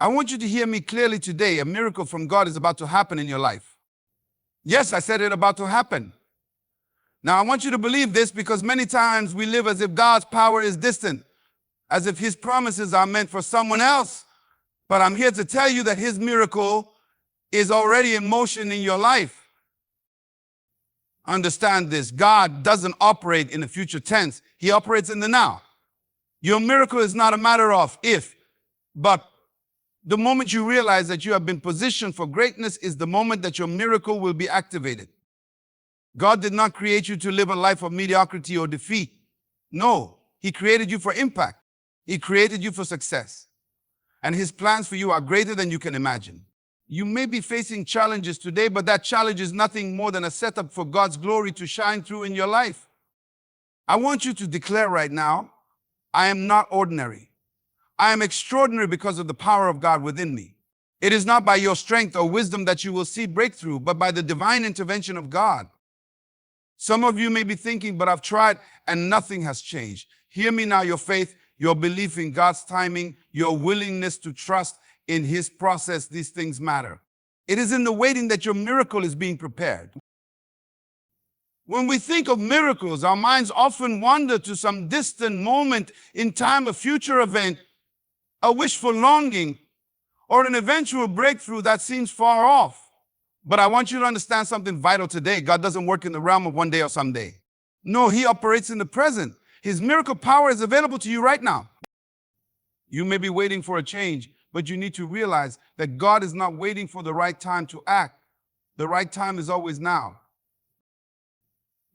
I want you to hear me clearly today. A miracle from God is about to happen in your life. Yes, I said it about to happen. Now, I want you to believe this because many times we live as if God's power is distant, as if his promises are meant for someone else. But I'm here to tell you that his miracle is already in motion in your life. Understand this. God doesn't operate in the future tense. He operates in the now. Your miracle is not a matter of if, but the moment you realize that you have been positioned for greatness is the moment that your miracle will be activated. God did not create you to live a life of mediocrity or defeat. No, he created you for impact. He created you for success. And his plans for you are greater than you can imagine. You may be facing challenges today, but that challenge is nothing more than a setup for God's glory to shine through in your life. I want you to declare right now, I am not ordinary. I am extraordinary because of the power of God within me. It is not by your strength or wisdom that you will see breakthrough, but by the divine intervention of God. Some of you may be thinking, but I've tried and nothing has changed. Hear me now, your faith, your belief in God's timing, your willingness to trust in his process, these things matter. It is in the waiting that your miracle is being prepared. When we think of miracles, our minds often wander to some distant moment in time, a future event, a wishful longing, or an eventual breakthrough that seems far off. But I want you to understand something vital today. God doesn't work in the realm of one day or someday. No, he operates in the present. His miracle power is available to you right now. You may be waiting for a change, but you need to realize that God is not waiting for the right time to act. The right time is always now.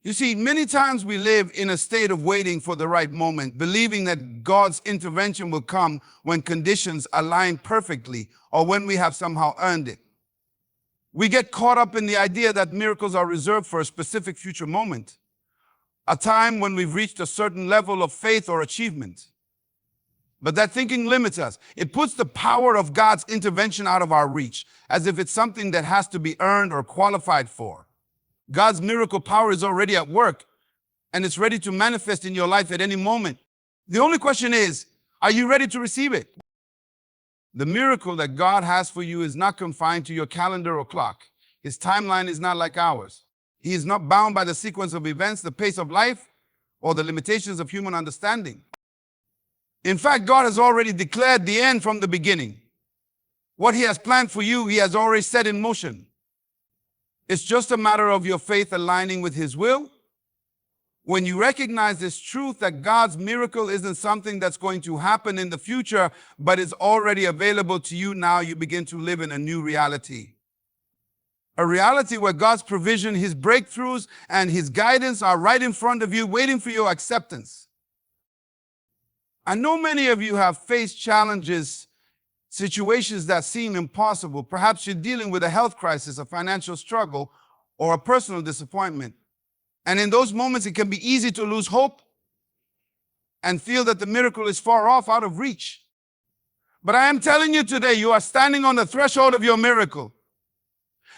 You see, many times we live in a state of waiting for the right moment, believing that God's intervention will come when conditions align perfectly or when we have somehow earned it. We get caught up in the idea that miracles are reserved for a specific future moment, a time when we've reached a certain level of faith or achievement. But that thinking limits us. It puts the power of God's intervention out of our reach, as if it's something that has to be earned or qualified for. God's miracle power is already at work, and it's ready to manifest in your life at any moment. The only question is, are you ready to receive it? The miracle that God has for you is not confined to your calendar or clock. His timeline is not like ours. He is not bound by the sequence of events, the pace of life, or the limitations of human understanding. In fact, God has already declared the end from the beginning. What he has planned for you, he has already set in motion. It's just a matter of your faith aligning with his will. When you recognize this truth that God's miracle isn't something that's going to happen in the future, but is already available to you now, you begin to live in a new reality. A reality where God's provision, his breakthroughs, and his guidance are right in front of you, waiting for your acceptance. I know many of you have faced challenges, situations that seem impossible. Perhaps you're dealing with a health crisis, a financial struggle, or a personal disappointment. And in those moments, it can be easy to lose hope and feel that the miracle is far off, out of reach. But I am telling you today, you are standing on the threshold of your miracle.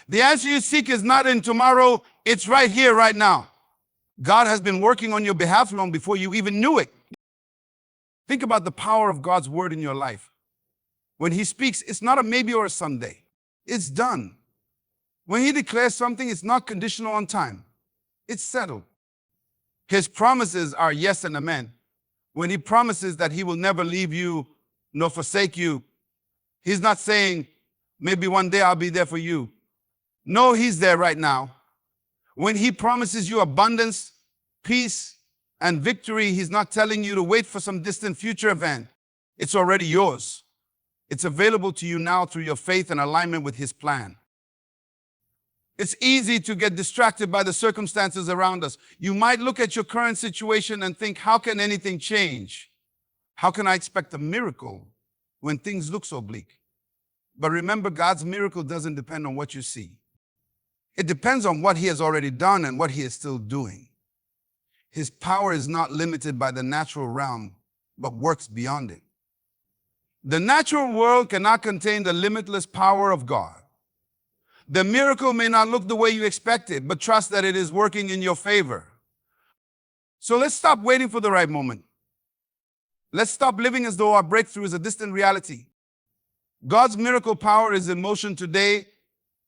The answer you seek is not in tomorrow, it's right here, right now. God has been working on your behalf long before you even knew it. Think about the power of God's word in your life. When he speaks, it's not a maybe or a someday. It's done. When he declares something, it's not conditional on time. It's settled. His promises are yes and amen. When he promises that he will never leave you nor forsake you, he's not saying, maybe one day I'll be there for you. No, he's there right now. When he promises you abundance, peace, and victory, he's not telling you to wait for some distant future event. It's already yours. It's available to you now through your faith and alignment with his plan. It's easy to get distracted by the circumstances around us. You might look at your current situation and think, how can anything change? How can I expect a miracle when things look so bleak? But remember, God's miracle doesn't depend on what you see. It depends on what he has already done and what he is still doing. His power is not limited by the natural realm, but works beyond it. The natural world cannot contain the limitless power of God. The miracle may not look the way you expected, but trust that it is working in your favor. So let's stop waiting for the right moment. Let's stop living as though our breakthrough is a distant reality. God's miracle power is in motion today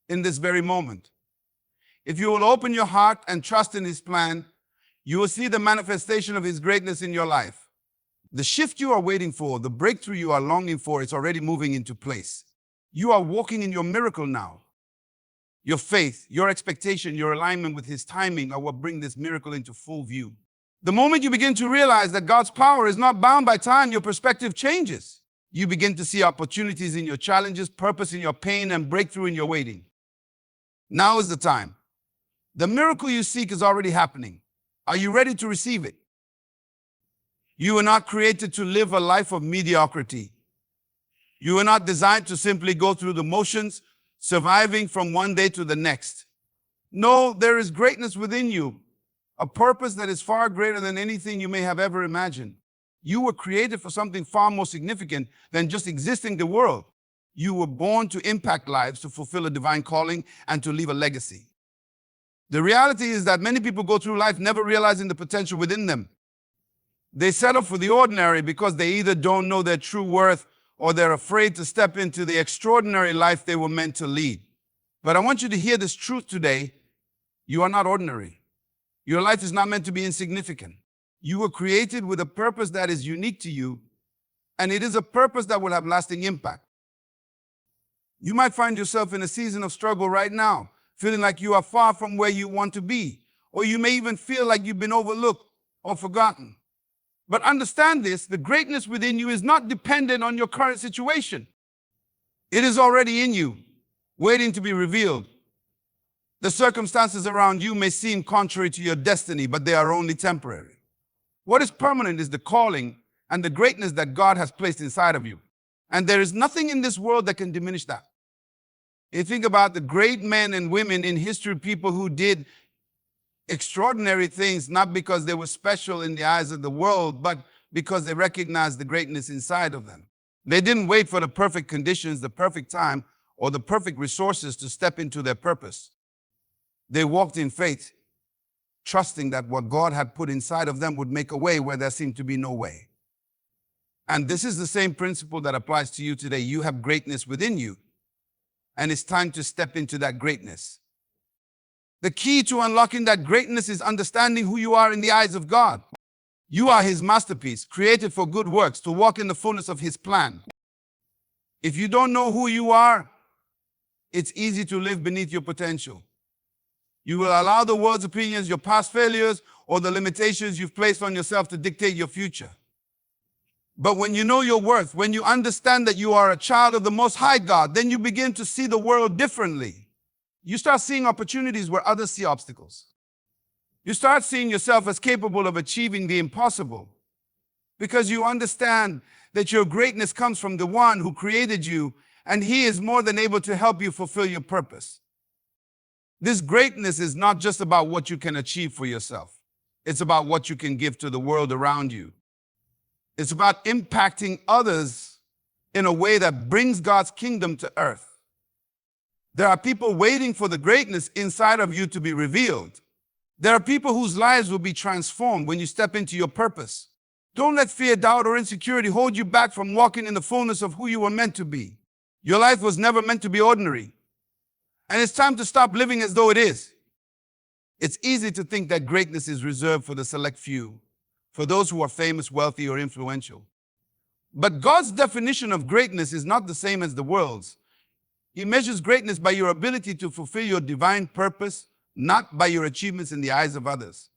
in this very moment. If you will open your heart and trust in His plan, you will see the manifestation of His greatness in your life. The shift you are waiting for, the breakthrough you are longing for, is already moving into place. You are walking in your miracle now. Your faith, your expectation, your alignment with His timing are what bring this miracle into full view. The moment you begin to realize that God's power is not bound by time, your perspective changes. You begin to see opportunities in your challenges, purpose in your pain, and breakthrough in your waiting. Now is the time. The miracle you seek is already happening. Are you ready to receive it? You were not created to live a life of mediocrity. You were not designed to simply go through the motions, surviving from one day to the next. No, there is greatness within you, a purpose that is far greater than anything you may have ever imagined. You were created for something far more significant than just existing in the world. You were born to impact lives, to fulfill a divine calling, and to leave a legacy. The reality is that many people go through life never realizing the potential within them. They settle for the ordinary because they either don't know their true worth or they're afraid to step into the extraordinary life they were meant to lead. But I want you to hear this truth today. You are not ordinary. Your life is not meant to be insignificant. You were created with a purpose that is unique to you, and it is a purpose that will have lasting impact. You might find yourself in a season of struggle right now, feeling like you are far from where you want to be, or you may even feel like you've been overlooked or forgotten. But understand this, the greatness within you is not dependent on your current situation. It is already in you, waiting to be revealed. The circumstances around you may seem contrary to your destiny, but they are only temporary. What is permanent is the calling and the greatness that God has placed inside of you. And there is nothing in this world that can diminish that. You think about the great men and women in history, people who did extraordinary things, not because they were special in the eyes of the world, but because they recognized the greatness inside of them. They didn't wait for the perfect conditions, the perfect time, or the perfect resources to step into their purpose. They walked in faith, trusting that what God had put inside of them would make a way where there seemed to be no way. And this is the same principle that applies to you today. You have greatness within you, and it's time to step into that greatness. The key to unlocking that greatness is understanding who you are in the eyes of God. You are His masterpiece, created for good works, to walk in the fullness of His plan. If you don't know who you are, it's easy to live beneath your potential. You will allow the world's opinions, your past failures, or the limitations you've placed on yourself to dictate your future. But when you know your worth, when you understand that you are a child of the Most High God, then you begin to see the world differently. You start seeing opportunities where others see obstacles. You start seeing yourself as capable of achieving the impossible because you understand that your greatness comes from the one who created you, and He is more than able to help you fulfill your purpose. This greatness is not just about what you can achieve for yourself. It's about what you can give to the world around you. It's about impacting others in a way that brings God's kingdom to earth. There are people waiting for the greatness inside of you to be revealed. There are people whose lives will be transformed when you step into your purpose. Don't let fear, doubt, or insecurity hold you back from walking in the fullness of who you were meant to be. Your life was never meant to be ordinary. And it's time to stop living as though it is. It's easy to think that greatness is reserved for the select few, for those who are famous, wealthy, or influential. But God's definition of greatness is not the same as the world's. He measures greatness by your ability to fulfill your divine purpose, not by your achievements in the eyes of others.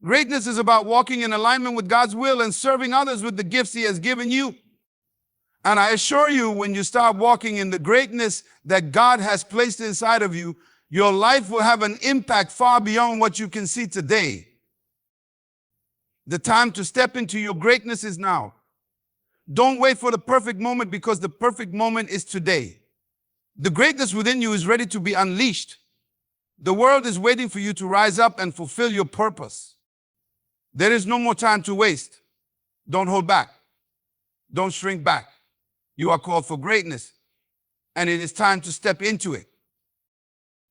Greatness is about walking in alignment with God's will and serving others with the gifts He has given you. And I assure you, when you start walking in the greatness that God has placed inside of you, your life will have an impact far beyond what you can see today. The time to step into your greatness is now. Don't wait for the perfect moment, because the perfect moment is today. The greatness within you is ready to be unleashed. The world is waiting for you to rise up and fulfill your purpose. There is no more time to waste. Don't hold back. Don't shrink back. You are called for greatness, and it is time to step into it.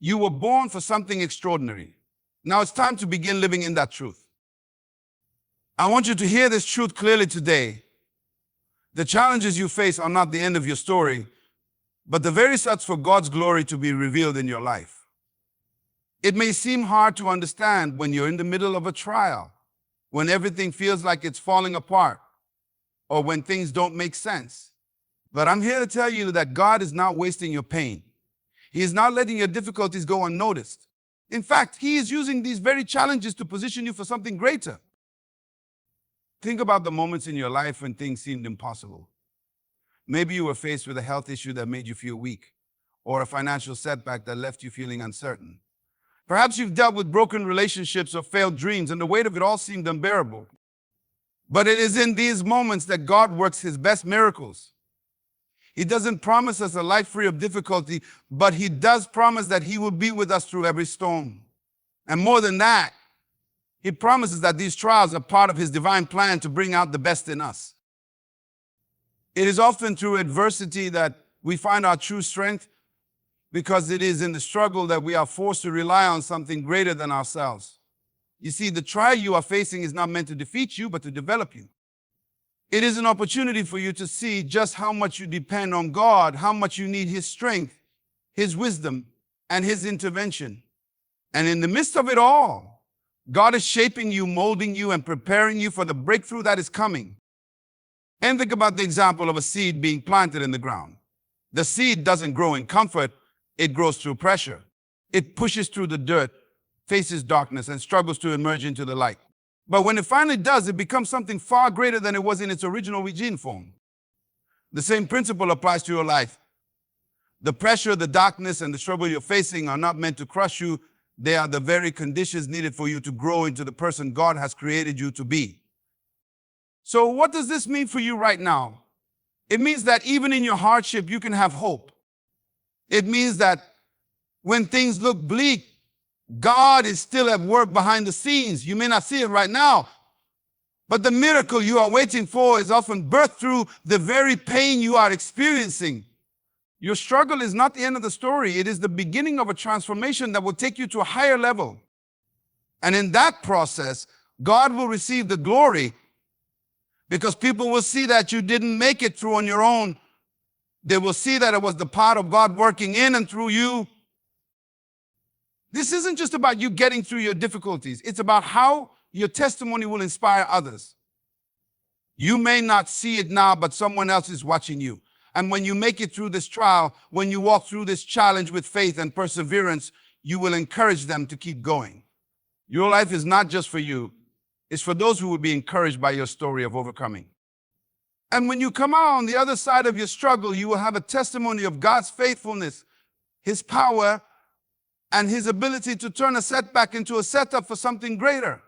You were born for something extraordinary. Now it's time to begin living in that truth. I want you to hear this truth clearly today. The challenges you face are not the end of your story, but the very search for God's glory to be revealed in your life. It may seem hard to understand when you're in the middle of a trial, when everything feels like it's falling apart, or when things don't make sense. But I'm here to tell you that God is not wasting your pain. He is not letting your difficulties go unnoticed. In fact, He is using these very challenges to position you for something greater. Think about the moments in your life when things seemed impossible. Maybe you were faced with a health issue that made you feel weak, or a financial setback that left you feeling uncertain. Perhaps you've dealt with broken relationships or failed dreams, and the weight of it all seemed unbearable. But it is in these moments that God works His best miracles. He doesn't promise us a life free of difficulty, but He does promise that He will be with us through every storm. And more than that, He promises that these trials are part of His divine plan to bring out the best in us. It is often through adversity that we find our true strength, because it is in the struggle that we are forced to rely on something greater than ourselves. You see, the trial you are facing is not meant to defeat you, but to develop you. It is an opportunity for you to see just how much you depend on God, how much you need His strength, His wisdom, and His intervention. And in the midst of it all, God is shaping you, molding you, and preparing you for the breakthrough that is coming. And think about the example of a seed being planted in the ground. The seed doesn't grow in comfort, it grows through pressure. It pushes through the dirt, faces darkness, and struggles to emerge into the light. But when it finally does, it becomes something far greater than it was in its original gene form. The same principle applies to your life. The pressure, the darkness, and the struggle you're facing are not meant to crush you. They are the very conditions needed for you to grow into the person God has created you to be. So what does this mean for you right now? It means that even in your hardship, you can have hope. It means that when things look bleak, God is still at work behind the scenes. You may not see it right now, but the miracle you are waiting for is often birthed through the very pain you are experiencing. Your struggle is not the end of the story. It is the beginning of a transformation that will take you to a higher level. And in that process, God will receive the glory, because people will see that you didn't make it through on your own. They will see that it was the power of God working in and through you. This isn't just about you getting through your difficulties. It's about how your testimony will inspire others. You may not see it now, but someone else is watching you. And when you make it through this trial, when you walk through this challenge with faith and perseverance, you will encourage them to keep going. Your life is not just for you. It's for those who will be encouraged by your story of overcoming. And when you come out on the other side of your struggle, you will have a testimony of God's faithfulness, His power, and His ability to turn a setback into a setup for something greater.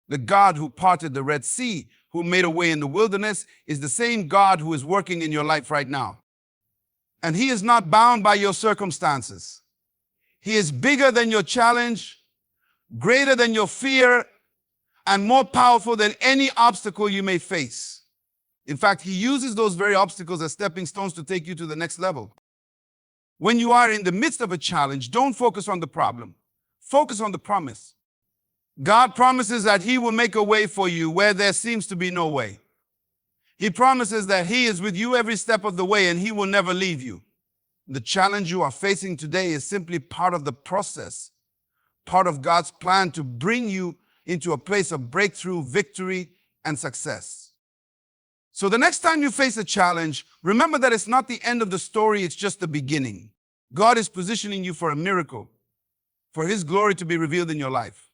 The God who parted the Red Sea, who made a way in the wilderness, is the same God who is working in your life right now. And He is not bound by your circumstances. He is bigger than your challenge, greater than your fear, and more powerful than any obstacle you may face. In fact, He uses those very obstacles as stepping stones to take you to the next level. When you are in the midst of a challenge, don't focus on the problem. Focus on the promise. God promises that He will make a way for you where there seems to be no way. He promises that He is with you every step of the way and He will never leave you. The challenge you are facing today is simply part of the process, part of God's plan to bring you into a place of breakthrough, victory, and success. So the next time you face a challenge, remember that it's not the end of the story, it's just the beginning. God is positioning you for a miracle, for His glory to be revealed in your life.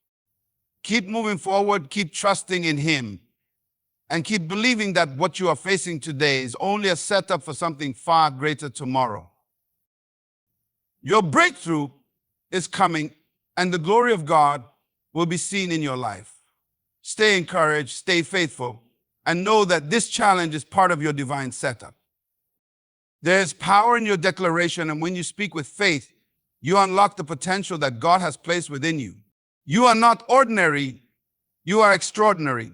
Keep moving forward, keep trusting in Him, and keep believing that what you are facing today is only a setup for something far greater tomorrow. Your breakthrough is coming, and the glory of God will be seen in your life. Stay encouraged, stay faithful, and know that this challenge is part of your divine setup. There is power in your declaration, and when you speak with faith, you unlock the potential that God has placed within you. You are not ordinary, you are extraordinary.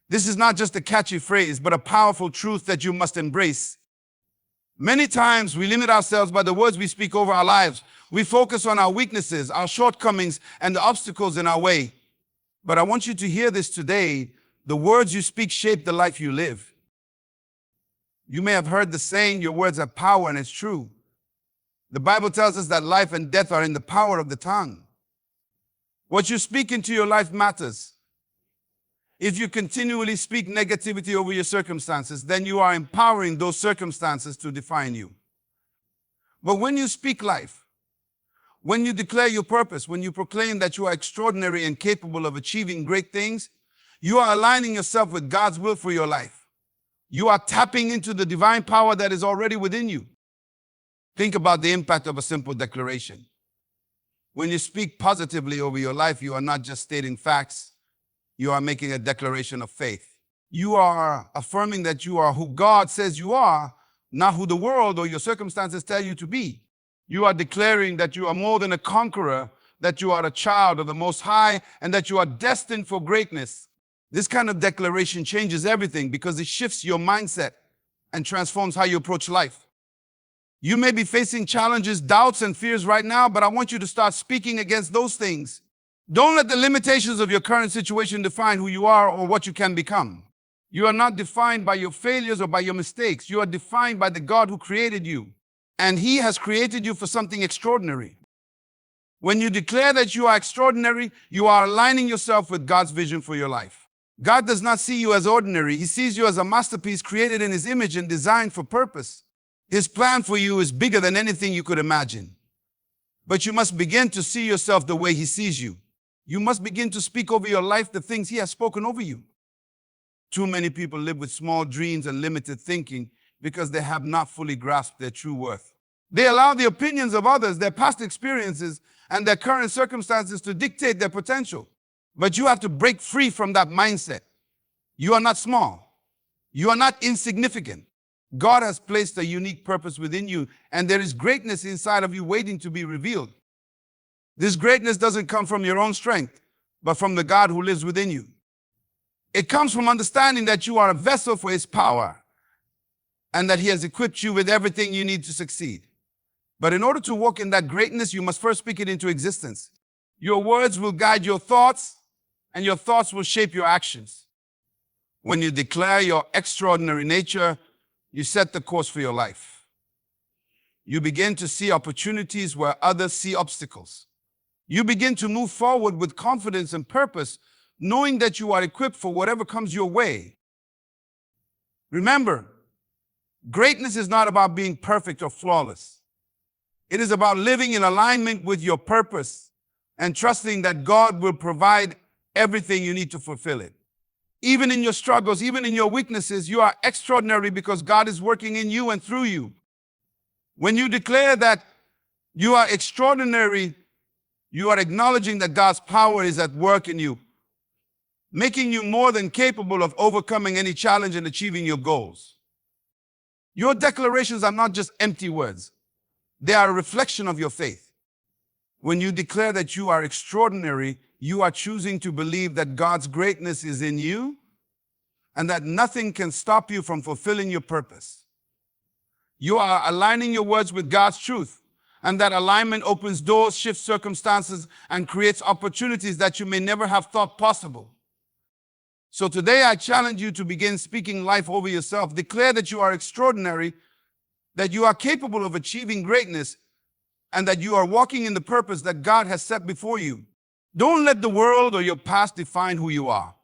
This is not just a catchy phrase, but a powerful truth that you must embrace. Many times we limit ourselves by the words we speak over our lives. We focus on our weaknesses, our shortcomings, and the obstacles in our way. But I want you to hear this today. The words you speak shape the life you live. You may have heard the saying, your words have power, and it's true. The Bible tells us that life and death are in the power of the tongue. What you speak into your life matters. If you continually speak negativity over your circumstances, then you are empowering those circumstances to define you. But when you speak life, when you declare your purpose, when you proclaim that you are extraordinary and capable of achieving great things, you are aligning yourself with God's will for your life. You are tapping into the divine power that is already within you. Think about the impact of a simple declaration. When you speak positively over your life, you are not just stating facts, you are making a declaration of faith. You are affirming that you are who God says you are, not who the world or your circumstances tell you to be. You are declaring that you are more than a conqueror, that you are a child of the Most High, and that you are destined for greatness. This kind of declaration changes everything because it shifts your mindset and transforms how you approach life. You may be facing challenges, doubts, and fears right now, but I want you to start speaking against those things. Don't let the limitations of your current situation define who you are or what you can become. You are not defined by your failures or by your mistakes. You are defined by the God who created you, and He has created you for something extraordinary. When you declare that you are extraordinary, you are aligning yourself with God's vision for your life. God does not see you as ordinary. He sees you as a masterpiece created in His image and designed for purpose. His plan for you is bigger than anything you could imagine. But you must begin to see yourself the way He sees you. You must begin to speak over your life the things He has spoken over you. Too many people live with small dreams and limited thinking because they have not fully grasped their true worth. They allow the opinions of others, their past experiences, and their current circumstances to dictate their potential. But you have to break free from that mindset. You are not small. You are not insignificant. God has placed a unique purpose within you, and there is greatness inside of you waiting to be revealed. This greatness doesn't come from your own strength, but from the God who lives within you. It comes from understanding that you are a vessel for His power, and that He has equipped you with everything you need to succeed. But in order to walk in that greatness, you must first speak it into existence. Your words will guide your thoughts, and your thoughts will shape your actions. When you declare your extraordinary nature, you set the course for your life. You begin to see opportunities where others see obstacles. You begin to move forward with confidence and purpose, knowing that you are equipped for whatever comes your way. Remember, greatness is not about being perfect or flawless. It is about living in alignment with your purpose and trusting that God will provide everything you need to fulfill it. Even in your struggles, even in your weaknesses, you are extraordinary because God is working in you and through you. When you declare that you are extraordinary, you are acknowledging that God's power is at work in you, making you more than capable of overcoming any challenge and achieving your goals. Your declarations are not just empty words. They are a reflection of your faith. When you declare that you are extraordinary, you are choosing to believe that God's greatness is in you and that nothing can stop you from fulfilling your purpose. You are aligning your words with God's truth, and that alignment opens doors, shifts circumstances, and creates opportunities that you may never have thought possible. So today I challenge you to begin speaking life over yourself. Declare that you are extraordinary, that you are capable of achieving greatness, and that you are walking in the purpose that God has set before you. Don't let the world or your past define who you are.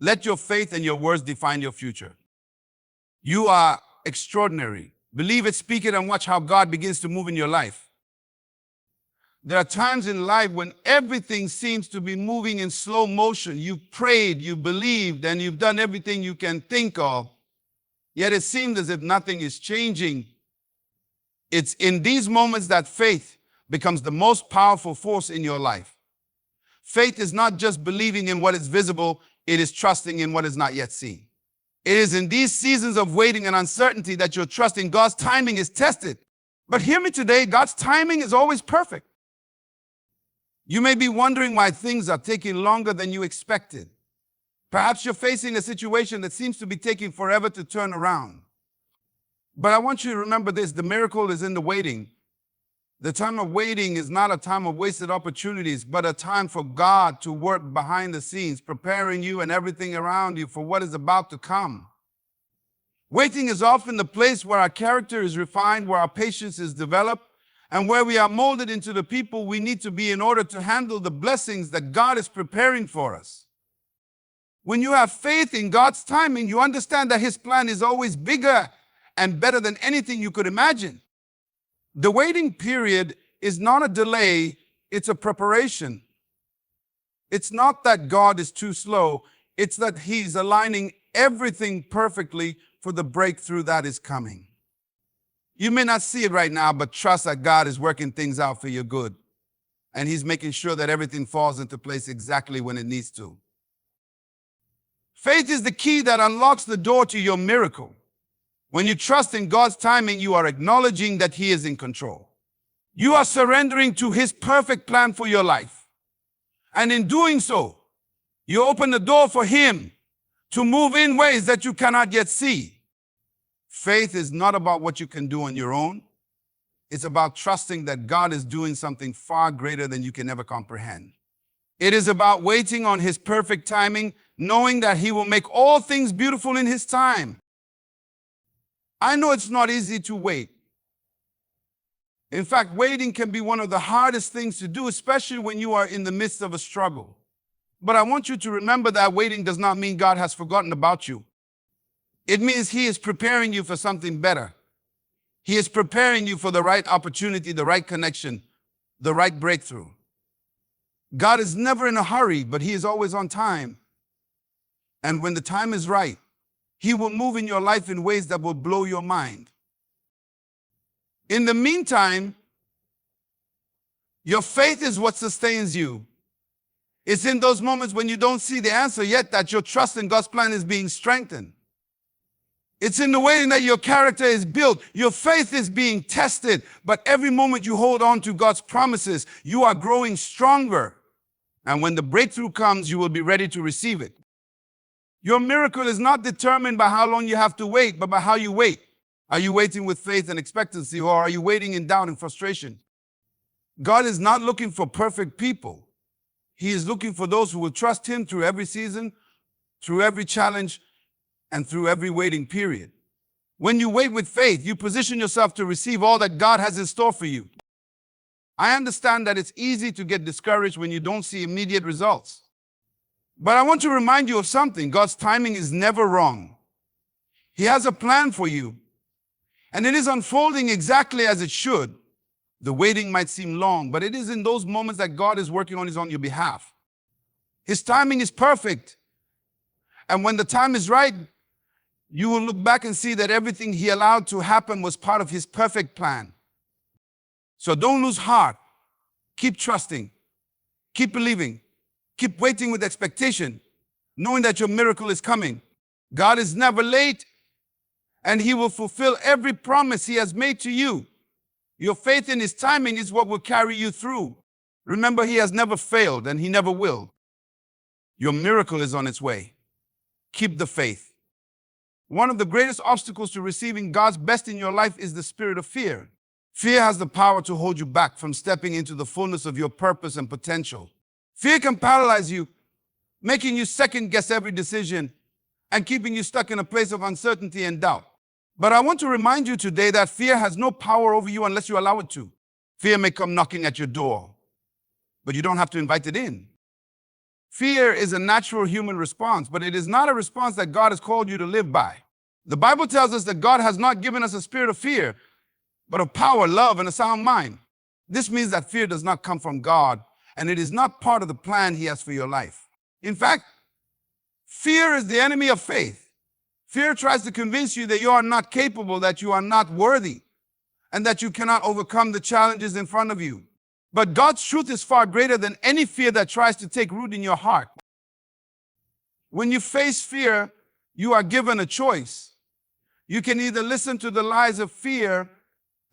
Let your faith and your words define your future. You are extraordinary. Believe it, speak it, and watch how God begins to move in your life. There are times in life when everything seems to be moving in slow motion. You've prayed, you believed, and you've done everything you can think of, yet it seems as if nothing is changing. It's in these moments that faith becomes the most powerful force in your life. Faith is not just believing in what is visible, it is trusting in what is not yet seen. It is in these seasons of waiting and uncertainty that your trust in God's timing is tested. But hear me today, God's timing is always perfect. You may be wondering why things are taking longer than you expected. Perhaps you're facing a situation that seems to be taking forever to turn around. But I want you to remember this, the miracle is in the waiting. The time of waiting is not a time of wasted opportunities, but a time for God to work behind the scenes, preparing you and everything around you for what is about to come. Waiting is often the place where our character is refined, where our patience is developed, and where we are molded into the people we need to be in order to handle the blessings that God is preparing for us. When you have faith in God's timing, you understand that His plan is always bigger and better than anything you could imagine. The waiting period is not a delay, it's a preparation. It's not that God is too slow, it's that He's aligning everything perfectly for the breakthrough that is coming. You may not see it right now, but trust that God is working things out for your good. And He's making sure that everything falls into place exactly when it needs to. Faith is the key that unlocks the door to your miracle. When you trust in God's timing, you are acknowledging that He is in control. You are surrendering to His perfect plan for your life. And in doing so, you open the door for Him to move in ways that you cannot yet see. Faith is not about what you can do on your own. It's about trusting that God is doing something far greater than you can ever comprehend. It is about waiting on His perfect timing, knowing that He will make all things beautiful in His time. I know it's not easy to wait. In fact, waiting can be one of the hardest things to do, especially when you are in the midst of a struggle. But I want you to remember that waiting does not mean God has forgotten about you. It means He is preparing you for something better. He is preparing you for the right opportunity, the right connection, the right breakthrough. God is never in a hurry, but He is always on time. And when the time is right, He will move in your life in ways that will blow your mind. In the meantime, your faith is what sustains you. It's in those moments when you don't see the answer yet that your trust in God's plan is being strengthened. It's in the way that your character is built. Your faith is being tested. But every moment you hold on to God's promises, you are growing stronger. And when the breakthrough comes, you will be ready to receive it. Your miracle is not determined by how long you have to wait, but by how you wait. Are you waiting with faith and expectancy, or are you waiting in doubt and frustration? God is not looking for perfect people. He is looking for those who will trust Him through every season, through every challenge, and through every waiting period. When you wait with faith, you position yourself to receive all that God has in store for you. I understand that it's easy to get discouraged when you don't see immediate results. But I want to remind you of something. God's timing is never wrong. He has a plan for you, and it is unfolding exactly as it should. The waiting might seem long, but it is in those moments that God is working on your behalf. His timing is perfect. And when the time is right, you will look back and see that everything He allowed to happen was part of His perfect plan. So don't lose heart. Keep trusting. Keep believing. Keep waiting with expectation, knowing that your miracle is coming. God is never late, and He will fulfill every promise He has made to you. Your faith in His timing is what will carry you through. Remember, He has never failed, and He never will. Your miracle is on its way. Keep the faith. One of the greatest obstacles to receiving God's best in your life is the spirit of fear. Fear has the power to hold you back from stepping into the fullness of your purpose and potential. Fear can paralyze you, making you second-guess every decision and keeping you stuck in a place of uncertainty and doubt. But I want to remind you today that fear has no power over you unless you allow it to. Fear may come knocking at your door, but you don't have to invite it in. Fear is a natural human response, but it is not a response that God has called you to live by. The Bible tells us that God has not given us a spirit of fear, but of power, love, and a sound mind. This means that fear does not come from God, and it is not part of the plan He has for your life. In fact, fear is the enemy of faith. Fear tries to convince you that you are not capable, that you are not worthy, and that you cannot overcome the challenges in front of you. But God's truth is far greater than any fear that tries to take root in your heart. When you face fear, you are given a choice. You can either listen to the lies of fear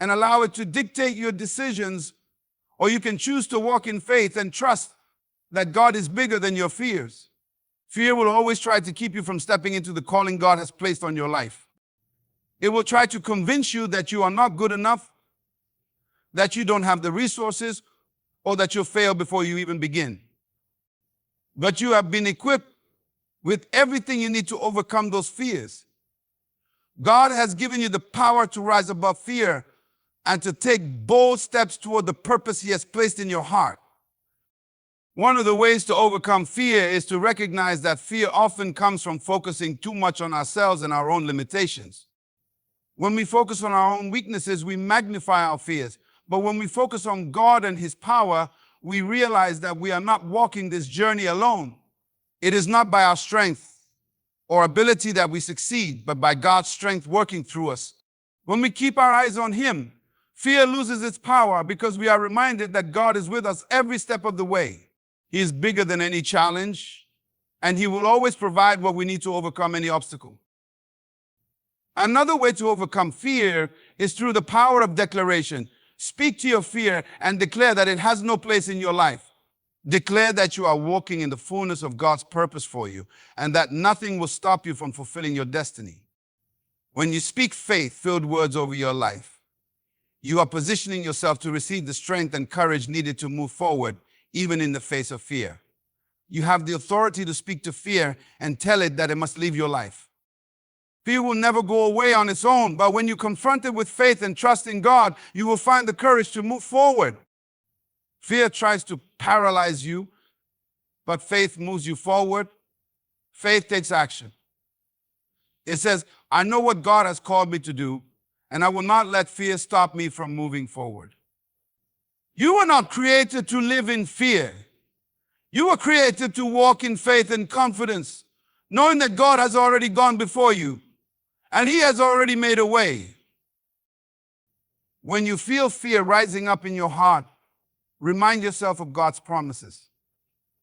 and allow it to dictate your decisions, or you can choose to walk in faith and trust that God is bigger than your fears. Fear will always try to keep you from stepping into the calling God has placed on your life. It will try to convince you that you are not good enough, that you don't have the resources, or that you'll fail before you even begin. But you have been equipped with everything you need to overcome those fears. God has given you the power to rise above fear and to take bold steps toward the purpose He has placed in your heart. One of the ways to overcome fear is to recognize that fear often comes from focusing too much on ourselves and our own limitations. When we focus on our own weaknesses, we magnify our fears. But when we focus on God and His power, we realize that we are not walking this journey alone. It is not by our strength or ability that we succeed, but by God's strength working through us. When we keep our eyes on Him, fear loses its power because we are reminded that God is with us every step of the way. He is bigger than any challenge, and He will always provide what we need to overcome any obstacle. Another way to overcome fear is through the power of declaration. Speak to your fear and declare that it has no place in your life. Declare that you are walking in the fullness of God's purpose for you and that nothing will stop you from fulfilling your destiny. When you speak faith-filled words over your life, you are positioning yourself to receive the strength and courage needed to move forward, even in the face of fear. You have the authority to speak to fear and tell it that it must leave your life. Fear will never go away on its own, but when you confront it with faith and trust in God, you will find the courage to move forward. Fear tries to paralyze you, but faith moves you forward. Faith takes action. It says, I know what God has called me to do, and I will not let fear stop me from moving forward. You were not created to live in fear. You were created to walk in faith and confidence, knowing that God has already gone before you, and He has already made a way. When you feel fear rising up in your heart, remind yourself of God's promises.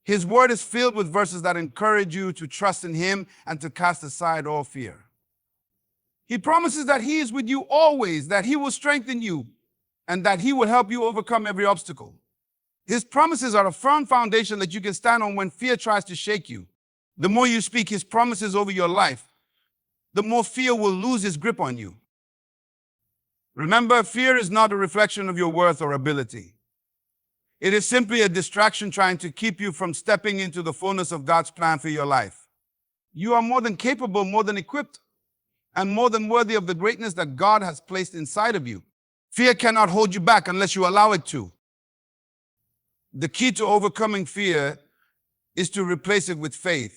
His word is filled with verses that encourage you to trust in Him and to cast aside all fear. He promises that He is with you always, that He will strengthen you, and that He will help you overcome every obstacle. His promises are a firm foundation that you can stand on when fear tries to shake you. The more you speak His promises over your life, the more fear will lose its grip on you. Remember, fear is not a reflection of your worth or ability. It is simply a distraction trying to keep you from stepping into the fullness of God's plan for your life. You are more than capable, more than equipped, and more than worthy of the greatness that God has placed inside of you. Fear cannot hold you back unless you allow it to. The key to overcoming fear is to replace it with faith.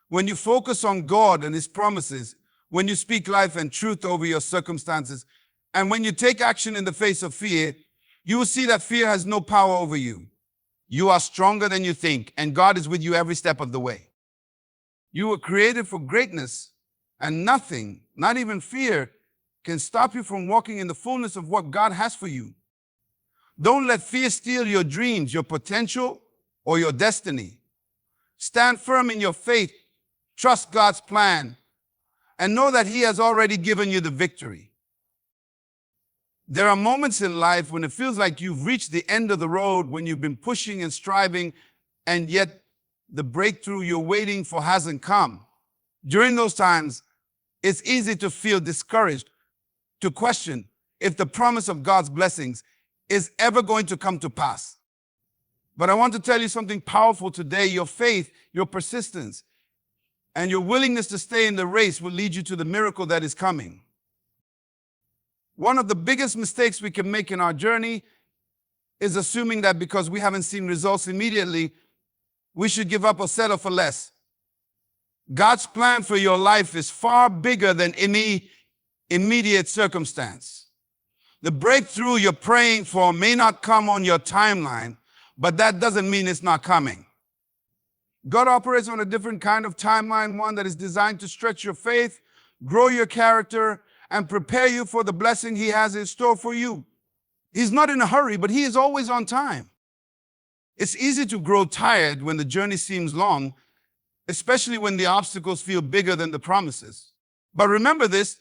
When you focus on God and His promises, when you speak life and truth over your circumstances, and when you take action in the face of fear, you will see that fear has no power over you. You are stronger than you think, and God is with you every step of the way. You were created for greatness, and nothing, not even fear, can stop you from walking in the fullness of what God has for you. Don't let fear steal your dreams, your potential, or your destiny. Stand firm in your faith, trust God's plan, and know that He has already given you the victory. There are moments in life when it feels like you've reached the end of the road, when you've been pushing and striving, and yet the breakthrough you're waiting for hasn't come. During those times, it's easy to feel discouraged, to question if the promise of God's blessings is ever going to come to pass. But I want to tell you something powerful today. Your faith, your persistence, and your willingness to stay in the race will lead you to the miracle that is coming. One of the biggest mistakes we can make in our journey is assuming that because we haven't seen results immediately, we should give up or settle for less. God's plan for your life is far bigger than any immediate circumstance. The breakthrough you're praying for may not come on your timeline, but that doesn't mean it's not coming. God operates on a different kind of timeline, one that is designed to stretch your faith, grow your character, and prepare you for the blessing He has in store for you. He's not in a hurry, but He is always on time. It's easy to grow tired when the journey seems long, especially when the obstacles feel bigger than the promises. But remember this,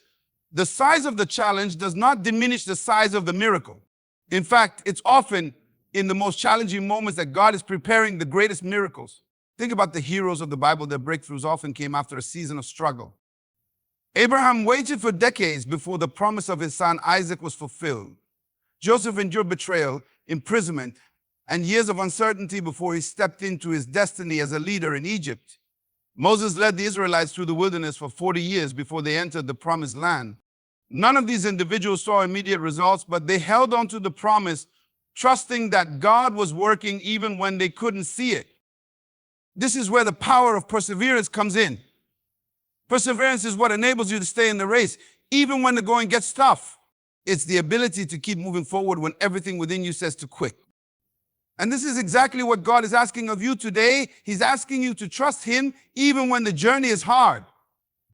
the size of the challenge does not diminish the size of the miracle. In fact, it's often in the most challenging moments that God is preparing the greatest miracles. Think about the heroes of the Bible. Their breakthroughs often came after a season of struggle. Abraham waited for decades before the promise of his son Isaac was fulfilled. Joseph endured betrayal, imprisonment, and years of uncertainty before he stepped into his destiny as a leader in Egypt. Moses led the Israelites through the wilderness for 40 years before they entered the promised land. None of these individuals saw immediate results, but they held on to the promise, trusting that God was working even when they couldn't see it. This is where the power of perseverance comes in. Perseverance is what enables you to stay in the race, even when the going gets tough. It's the ability to keep moving forward when everything within you says to quit. And this is exactly what God is asking of you today. He's asking you to trust Him even when the journey is hard.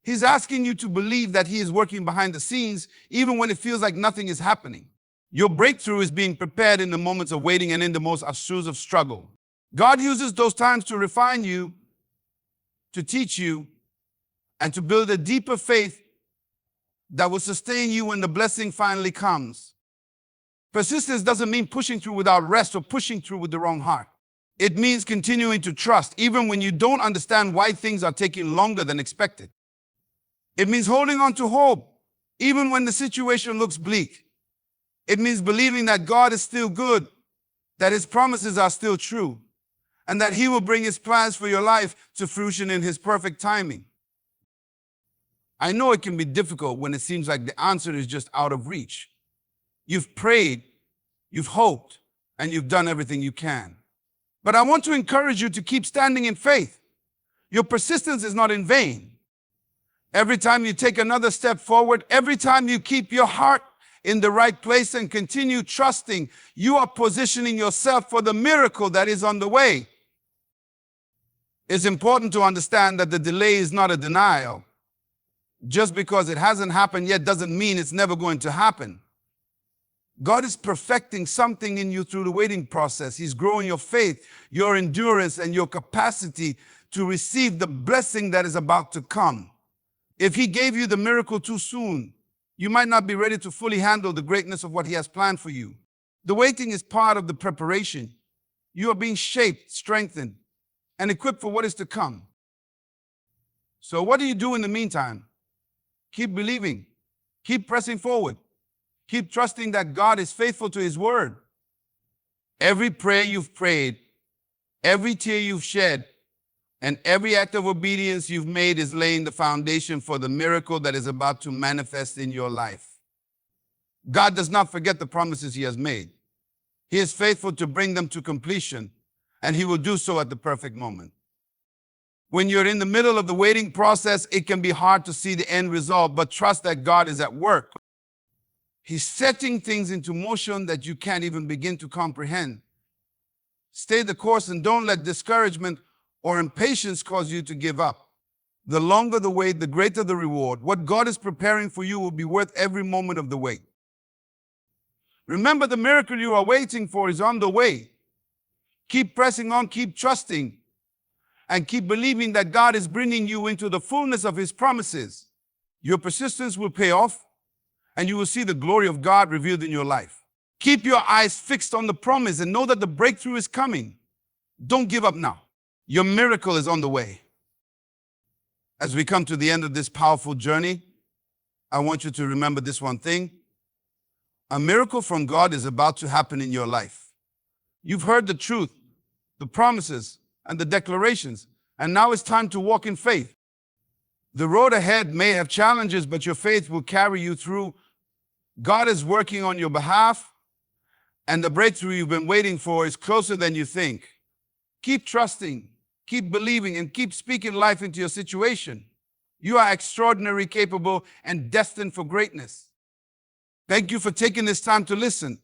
He's asking you to believe that He is working behind the scenes, even when it feels like nothing is happening. Your breakthrough is being prepared in the moments of waiting and in the most abstruse of struggle. God uses those times to refine you, to teach you, and to build a deeper faith that will sustain you when the blessing finally comes. Persistence doesn't mean pushing through without rest or pushing through with the wrong heart. It means continuing to trust, even when you don't understand why things are taking longer than expected. It means holding on to hope, even when the situation looks bleak. It means believing that God is still good, that His promises are still true, and that He will bring His plans for your life to fruition in His perfect timing. I know it can be difficult when it seems like the answer is just out of reach. You've prayed, you've hoped, and you've done everything you can. But I want to encourage you to keep standing in faith. Your persistence is not in vain. Every time you take another step forward, every time you keep your heart in the right place and continue trusting, you are positioning yourself for the miracle that is on the way. It's important to understand that the delay is not a denial. Just because it hasn't happened yet doesn't mean it's never going to happen. God is perfecting something in you through the waiting process. He's growing your faith, your endurance, and your capacity to receive the blessing that is about to come. If He gave you the miracle too soon, you might not be ready to fully handle the greatness of what He has planned for you. The waiting is part of the preparation. You are being shaped, strengthened, and equipped for what is to come. So what do you do in the meantime? Keep believing. Keep pressing forward. Keep trusting that God is faithful to His word. Every prayer you've prayed, every tear you've shed, and every act of obedience you've made is laying the foundation for the miracle that is about to manifest in your life. God does not forget the promises He has made. He is faithful to bring them to completion, and He will do so at the perfect moment. When you're in the middle of the waiting process, it can be hard to see the end result, but trust that God is at work. He's setting things into motion that you can't even begin to comprehend. Stay the course and don't let discouragement or impatience cause you to give up. The longer the wait, the greater the reward. What God is preparing for you will be worth every moment of the wait. Remember, the miracle you are waiting for is on the way. Keep pressing on, keep trusting, and keep believing that God is bringing you into the fullness of His promises. Your persistence will pay off, and you will see the glory of God revealed in your life. Keep your eyes fixed on the promise and know that the breakthrough is coming. Don't give up now. Your miracle is on the way. As we come to the end of this powerful journey, I want you to remember this one thing. A miracle from God is about to happen in your life. You've heard the truth, the promises, and the declarations, and now it's time to walk in faith. The road ahead may have challenges, but your faith will carry you through. God is working on your behalf, and the breakthrough you've been waiting for is closer than you think. Keep trusting, keep believing, and keep speaking life into your situation. You are extraordinarily capable and destined for greatness. Thank you for taking this time to listen,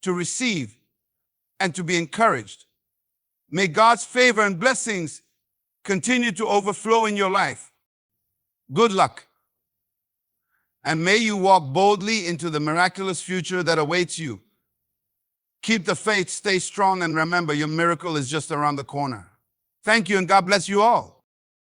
to receive, and to be encouraged. May God's favor and blessings continue to overflow in your life. Good luck. And may you walk boldly into the miraculous future that awaits you. Keep the faith, stay strong, and remember, your miracle is just around the corner. Thank you, and God bless you all.